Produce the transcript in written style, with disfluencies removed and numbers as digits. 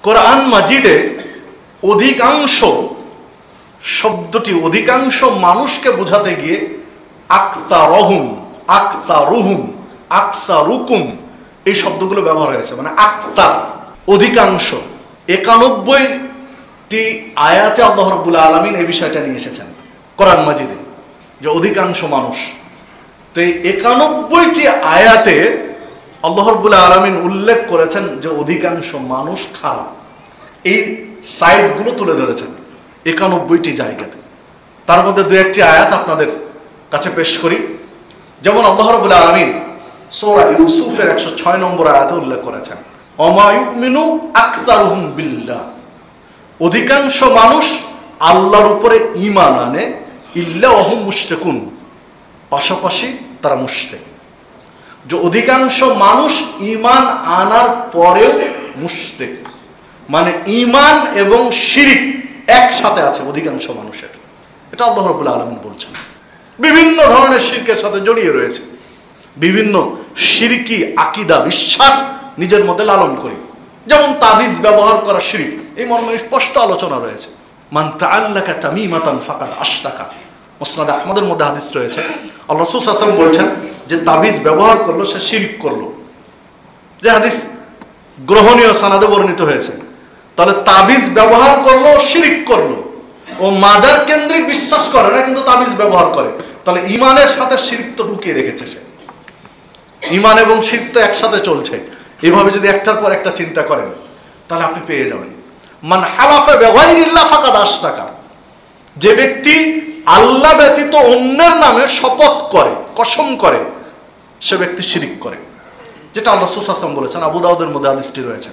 কোরআন মাজিদে অধিকাংশ শব্দটি অধিকাংশ মানুষকে বোঝাতে গিয়ে আকতারহুম, আকতারুহুম, আকসারুকুম এই শব্দগুলো ব্যবহার হয়েছে। মানে আকতার অধিকাংশ, 91টি আয়াতে আল্লাহ রাব্বুল আলামিন এই বিষয়টা নিয়ে এসেছেন কোরআন মাজিদে, যে অধিকাংশ মানুষ। তো এই 91টি আয়াতে আল্লাহ রাব্বুল আলামিন উল্লেখ করেছেন যে অধিকাংশ মানুষ খারাপ। এই সাইডগুলো তুলে ধরেছেন 91টি জায়গাতে। তার মধ্যে দু একটি আয়াত আপনাদের কাছে পেশ করি। যেমন আল্লাহ রাব্বুল আলামিন সূরা ইউসুফের 106 নম্বর আয়াতে উল্লেখ করেছেন, ওমা ইউমিনু আকতারুহুম বিল্লাহ, অধিকাংশ মানুষ আল্লাহর উপরে ঈমান আনে, ইল্লা ওয়াহুম মুশরিকুন, পাশাপাশি তারা মুশরিক। যে অধিকাংশ মানুষ ঈমান আনার পরেও মুশরিক, মানে ঈমান এবং শিরক একসাথে আছে অধিকাংশ মানুষের। এটা আল্লাহ রাব্বুল আলামিন বলছেন। বিভিন্ন ধরনের শিরকের সাথে জড়িয়ে রয়েছে, বিভিন্ন শিরকি আকীদা বিশ্বাস নিজের মধ্যে লালন করি। যেমন তাবিজ ব্যবহার করা শিরক, এই মর্মে স্পষ্ট আলোচনা রয়েছে। মান তাআল্লাকা তামিমাতান ফাকাদ আশরাকা, মুসনাদ আহমদের মধ্যে হাদিস রয়েছে, আল্লাহ রাসূল সাল্লাল্লাহু আলাইহি ওয়াসাল্লাম বলছেন যে তাবিজ ব্যবহার করলো সে শিরক করলো। যে হাদিস গ্রহণীয় সানাদে বর্ণিত হয়েছে। তাহলে তাবিজ ব্যবহার করলো শিরক করলো। ও মাজার কেন্দ্রিক বিশ্বাস করে না, কিন্তু তাবিজ ব্যবহার করে। তাহলে ঈমানের সাথে শিরক তো ঢুকিয়ে রেখেছে সে। ঈমান এবং শিরক তো একসাথে চলছে। এভাবে যদি একটার পর একটা চিন্তা করেন তাহলে আপনি পেয়ে যাবেন। মান হালাফা বিগাইরিল্লাহ ফাকাদ আশরাকা, যে ব্যক্তি আল্লাহ ব্যতীত অন্যের নামে শপথ করে, কসম করে, সে ব্যক্তি শিরক করে। যেটা আল্লাহ রাসূল সাল্লাল্লাহু আলাইহি ওয়াসাল্লাম বলেছেন, আবু দাউদের মধ্যে হাদিসটি রয়েছে।